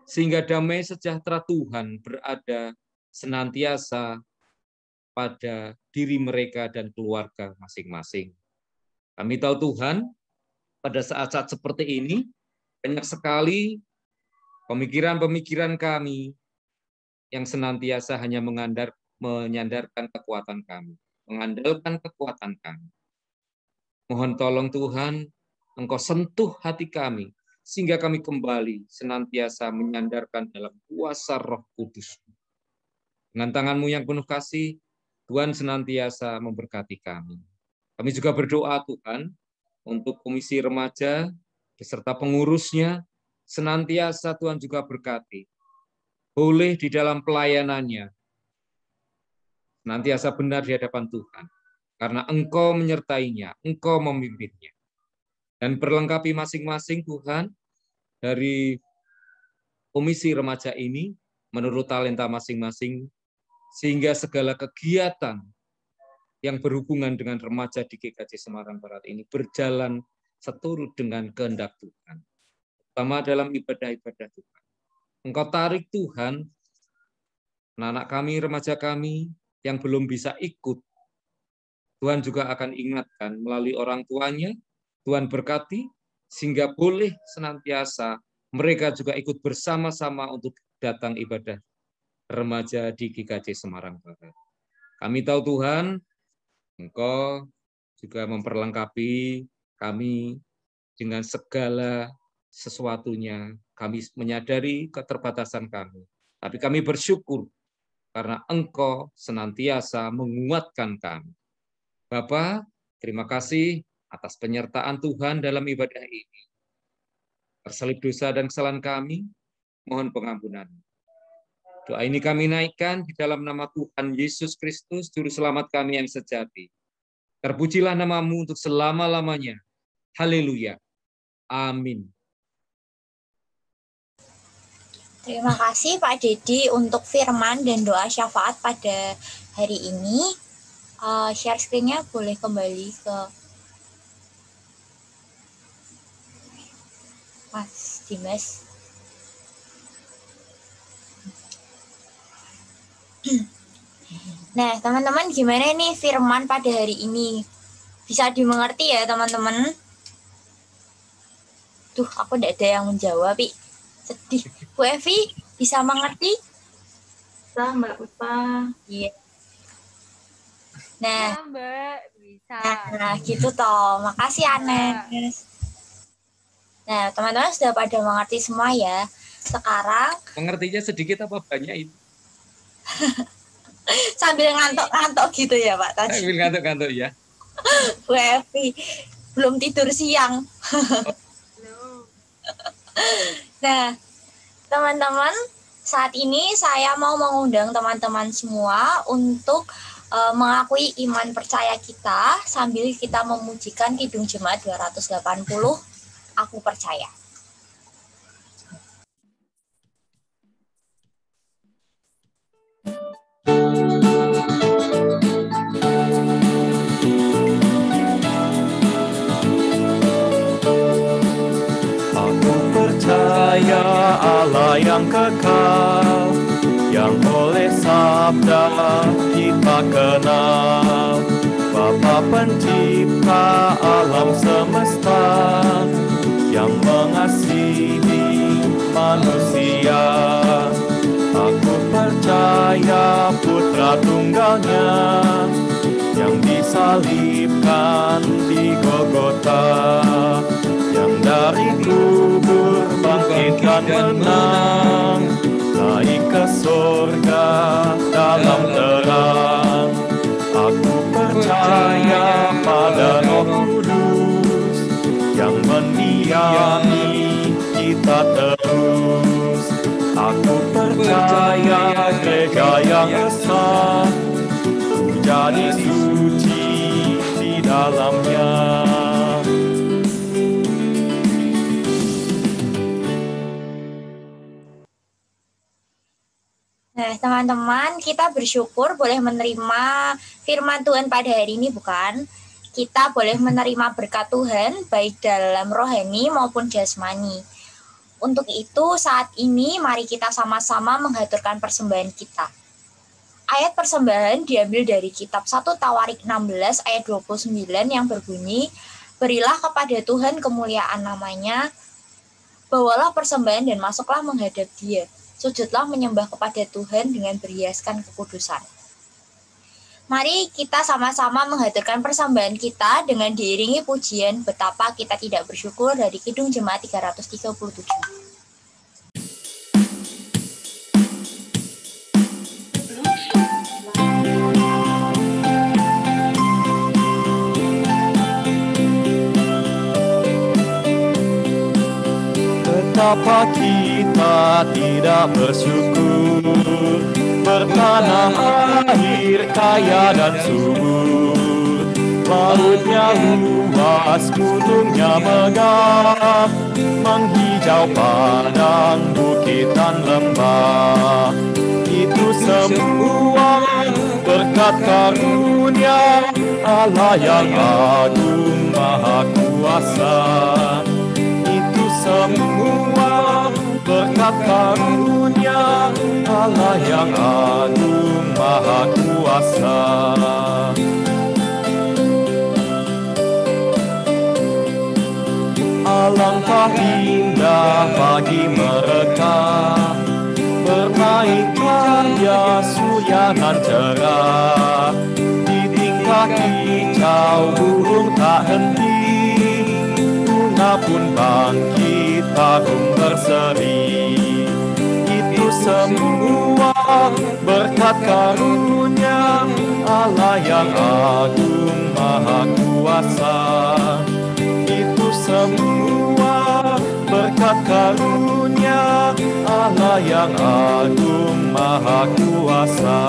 sehingga damai sejahtera Tuhan berada senantiasa pada diri mereka dan keluarga masing-masing. Kami tahu Tuhan, pada saat-saat seperti ini, banyak sekali pemikiran-pemikiran kami yang senantiasa hanya menyandarkan kekuatan kami, mengandalkan kekuatan kami. Mohon tolong Tuhan, Engkau sentuh hati kami, sehingga kami kembali senantiasa menyandarkan dalam kuasa Roh Kudus. Dengan tangan-Mu yang penuh kasih, Tuhan senantiasa memberkati kami. Kami juga berdoa Tuhan, untuk Komisi Remaja, beserta pengurusnya, senantiasa Tuhan juga berkati. Boleh di dalam pelayanannya, senantiasa benar di hadapan Tuhan. Karena Engkau menyertainya, Engkau memimpinnya. Dan perlengkapi masing-masing Tuhan, dari Komisi Remaja ini, menurut talenta masing-masing, sehingga segala kegiatan yang berhubungan dengan remaja di GKJ Semarang Barat ini berjalan seturut dengan kehendak Tuhan. Terutama dalam ibadah-ibadah Tuhan. Engkau tarik Tuhan, anak-anak kami, remaja kami yang belum bisa ikut. Tuhan juga akan ingatkan melalui orang tuanya, Tuhan berkati, sehingga boleh senantiasa mereka juga ikut bersama-sama untuk datang ibadah remaja di GKJ Semarang Barat. Kami tahu Tuhan, Engkau juga memperlengkapi kami dengan segala sesuatunya. Kami menyadari keterbatasan kami. Tapi kami bersyukur karena Engkau senantiasa menguatkan kami. Bapa, terima kasih atas penyertaan Tuhan dalam ibadah ini. Terselip dosa dan kesalahan kami, mohon pengampunan. Doa ini kami naikkan di dalam nama Tuhan Yesus Kristus, Juru Selamat kami yang sejati. Terpujilah nama-Mu untuk selama-lamanya. Haleluya. Amin. Terima kasih Pak Dedi untuk firman dan doa syafaat pada hari ini. Share screen-nya boleh kembali ke Mas Dimas. Nah, teman-teman gimana nih firman pada hari ini? Bisa dimengerti ya, teman-teman? Tuh, aku tidak ada yang menjawab, Pi. Sedih. Bu Evi, bisa mengerti? Bisa, Mbak Puspa. Iya. Nah, Ya, Mbak, bisa. nah, gitu toh. Makasih, Anes. Nah, teman-teman sudah pada mengerti semua ya. Sekarang Mengertinya sedikit apa banyak itu? sambil ngantuk-ngantuk gitu ya, Pak tadi. Sambil ngantuk-ngantuk ya. Bu Evi, belum tidur siang. Nah, teman-teman, saat ini saya mau mengundang teman-teman semua untuk mengakui iman percaya kita sambil kita memujikan Kidung Jemaat 280, Aku Percaya. Aku percaya Allah yang kekal, yang oleh sabda kita kenal. Bapa pencipta alam semesta, yang mengasihi manusia. Aku percaya Putra Tunggalnya, yang disalibkan di Golgota, yang dari kubur bangkit dan menang, naik ke surga dalam terang. Aku percaya pada Roh Kudus, yang mendiami kita terus. Aku percaya gereja yang besar, ku jadi suci di dalamnya. Nah, teman-teman, kita bersyukur boleh menerima firman Tuhan pada hari ini, bukan? Kita boleh menerima berkat Tuhan, baik dalam rohani maupun jasmani. Untuk itu, saat ini mari kita sama-sama menghaturkan persembahan kita. Ayat persembahan diambil dari kitab 1 Tawarik 16 ayat 29 yang berbunyi, berilah kepada Tuhan kemuliaan namanya, bawalah persembahan dan masuklah menghadap Dia. Sujudlah menyembah kepada Tuhan dengan berhiaskan kekudusan. Mari kita sama-sama menghaturkan persembahan kita dengan diiringi pujian betapa kita tidak bersyukur dari Kidung Jemaat 337. Betapa kita tidak bersyukur, bertanah air kaya dan subur, lautnya luas, gunungnya megah, menghijau padang, bukit dan lembah. Itu semua berkat karunia Allah yang agung maha kuasa. Semua berkat karunia Allah yang agung maha kuasa. Alangkah indah bagi mereka bermain cahaya surya nan cerah, di tingkah kicau burung tak henti, pun bangkit harum berseri. Itu semua berkat karunia Allah yang agung maha kuasa. Itu semua berkat karunia Allah yang agung maha kuasa.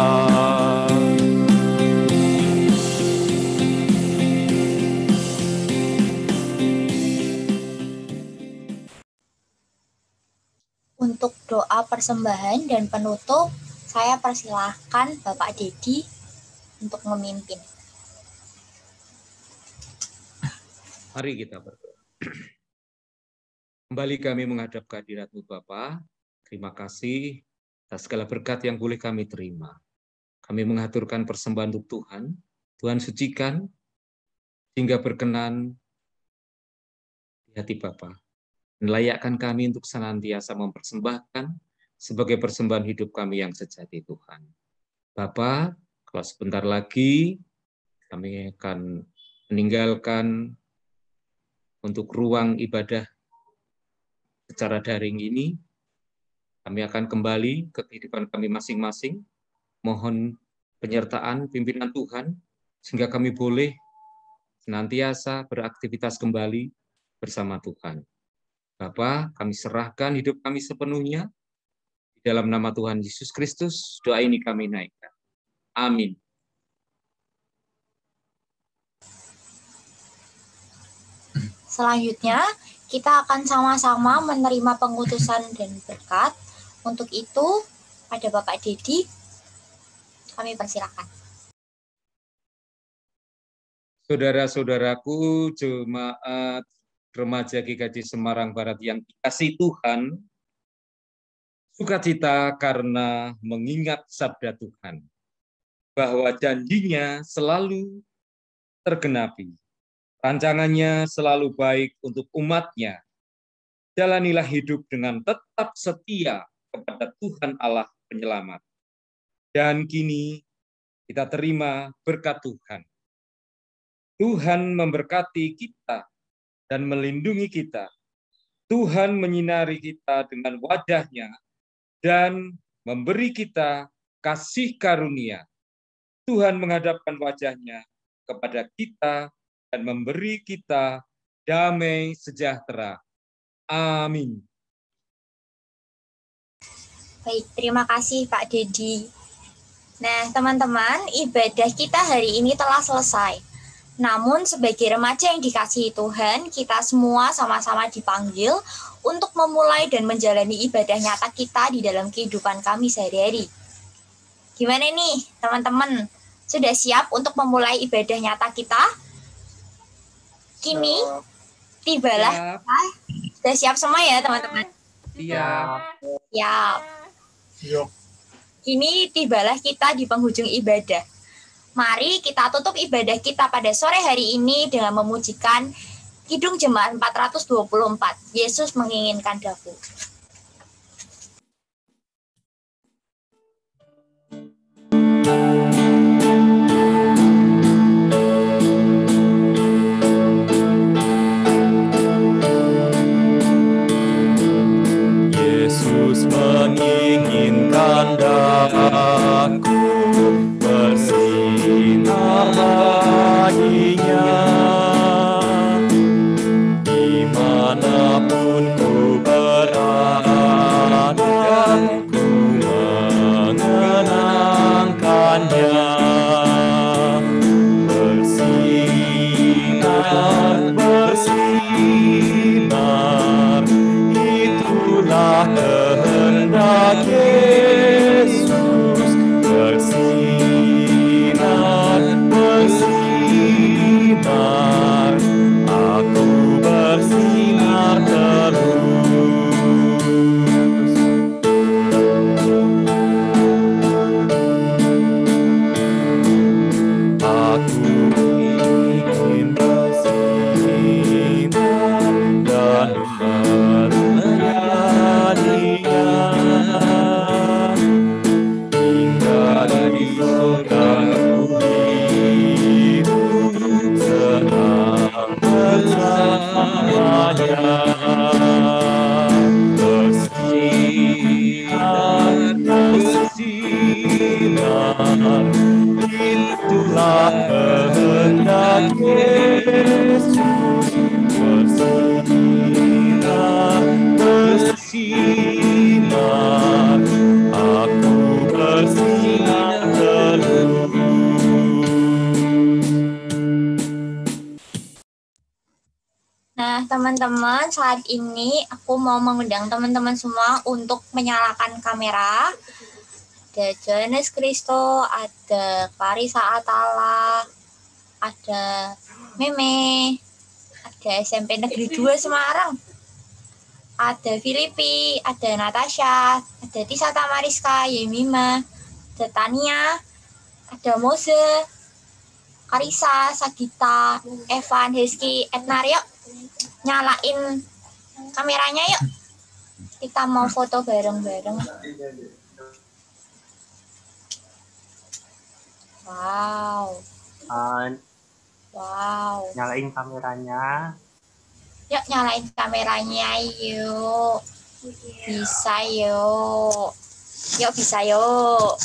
Untuk doa persembahan dan penutup, saya persilahkan Bapak Dedi untuk memimpin. Mari kita berdoa. Kembali kami menghadap kehadirat-Mu Bapa. Terima kasih atas segala berkat yang boleh kami terima. Kami mengaturkan persembahan untuk Tuhan. Tuhan sucikan hingga berkenan di hati Bapa. Melayakkan kami untuk senantiasa mempersembahkan sebagai persembahan hidup kami yang sejati Tuhan. Bapa, kalau sebentar lagi kami akan meninggalkan untuk ruang ibadah secara daring ini, kami akan kembali ke kehidupan kami masing-masing. Mohon penyertaan pimpinan Tuhan, sehingga kami boleh senantiasa beraktivitas kembali bersama Tuhan. Bapa, kami serahkan hidup kami sepenuhnya. Di dalam nama Tuhan Yesus Kristus, doa ini kami naikkan. Amin. Selanjutnya, kita akan sama-sama menerima pengutusan dan berkat. Untuk itu, pada Bapak Dedi, kami persilakan. Saudara-saudaraku, jemaat Remaja GKJ Semarang Barat yang dikasihi Tuhan, sukacita karena mengingat sabda Tuhan, bahwa janjinya selalu tergenapi, rancangannya selalu baik untuk umatnya. Jalanilah hidup dengan tetap setia kepada Tuhan Allah Penyelamat. Dan kini kita terima berkat Tuhan. Tuhan memberkati kita dan melindungi kita. Tuhan menyinari kita dengan wajah-Nya dan memberi kita kasih karunia. Tuhan menghadapkan wajah-Nya kepada kita dan memberi kita damai sejahtera. Amin. Baik, terima kasih Pak Dedi. Nah, teman-teman, ibadah kita hari ini telah selesai. Namun sebagai remaja yang dikasihi Tuhan, kita semua sama-sama dipanggil untuk memulai dan menjalani ibadah nyata kita di dalam kehidupan kami sehari-hari. Gimana nih, teman-teman? Sudah siap untuk memulai ibadah nyata kita? Kini, tibalah. Sudah siap semua ya, teman-teman? Siap. Siap. Kini tibalah kita di penghujung ibadah. Mari kita tutup ibadah kita pada sore hari ini dengan memujikan Kidung Jemaat 424. Yesus menginginkan daku. Itulah kehendak Yesus, bersinar, bersinar, aku bersinar terus. Aku ingin bersinar dan melayaninya hingga di surgaku hidup senang bersamanya. Bersinar, bersinar, itulah kehendak Yesus, bersinar, bersinar, aku bersinar terus. Nah, teman-teman, saat ini aku mau mengundang teman-teman semua untuk menyalakan kamera. Ada Johannes Kristo, ada Clarissa Atala, ada Meme, ada SMP Negeri 2 Semarang, ada Filipi, ada Natasha, ada Tisa Tamariska, Yemima, ada Tania, ada Moze, Karisa, Sagita, Evan, Heski, Etnar. Yuk, nyalain kameranya yuk. Kita mau foto bareng-bareng. Wow. Wow. Nyalain kameranya. Yuk nyalain kameranya yuk. Bisa yuk. Yuk bisa yuk.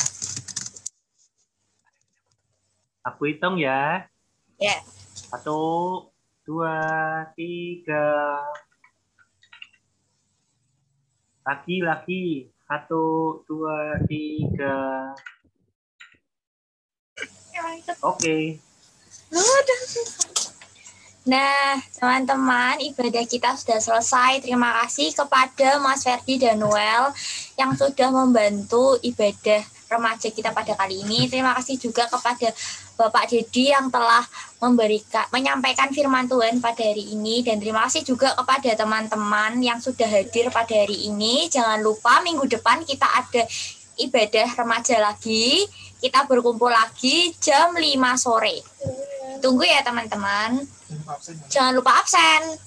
Aku hitung ya. Ya. 1, 2, 3. Laki-laki. 1, 2, 3. Oke. Nah, teman-teman, ibadah kita sudah selesai. Terima kasih kepada Mas Ferdi dan Noel yang sudah membantu ibadah remaja kita pada kali ini. Terima kasih juga kepada Bapak Dedi yang telah menyampaikan firman Tuhan pada hari ini. Dan terima kasih juga kepada teman-teman yang sudah hadir pada hari ini. Jangan lupa minggu depan kita ada ibadah remaja lagi. Kita berkumpul lagi jam 5 sore. Tunggu ya teman-teman. Jangan lupa absen.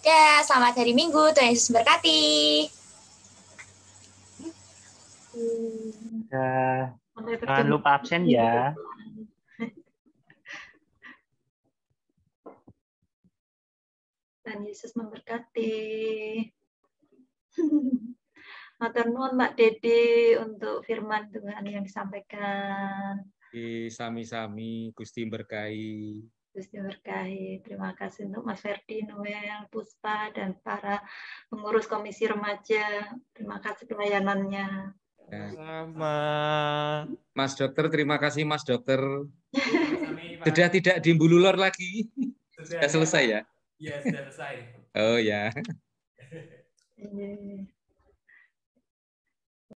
Ya, selamat hari Minggu. Tuhan Yesus berkati. Jangan lupa absen ya. Tuhan Yesus memberkati. Matur nuwun Mbak Dede untuk firman Tuhan yang disampaikan. Sami-sami, Gusti berkahi. Gusti berkahi. Terima kasih untuk Mas Ferdi, Noel, Puspa, dan para pengurus Komisi Remaja. Terima kasih pelayanannya. Sama. Mas Dokter, terima kasih Mas Dokter. Sudah tidak dimbululor lagi. Sudah selesai ya? Iya, sudah selesai. Oh ya. Iya.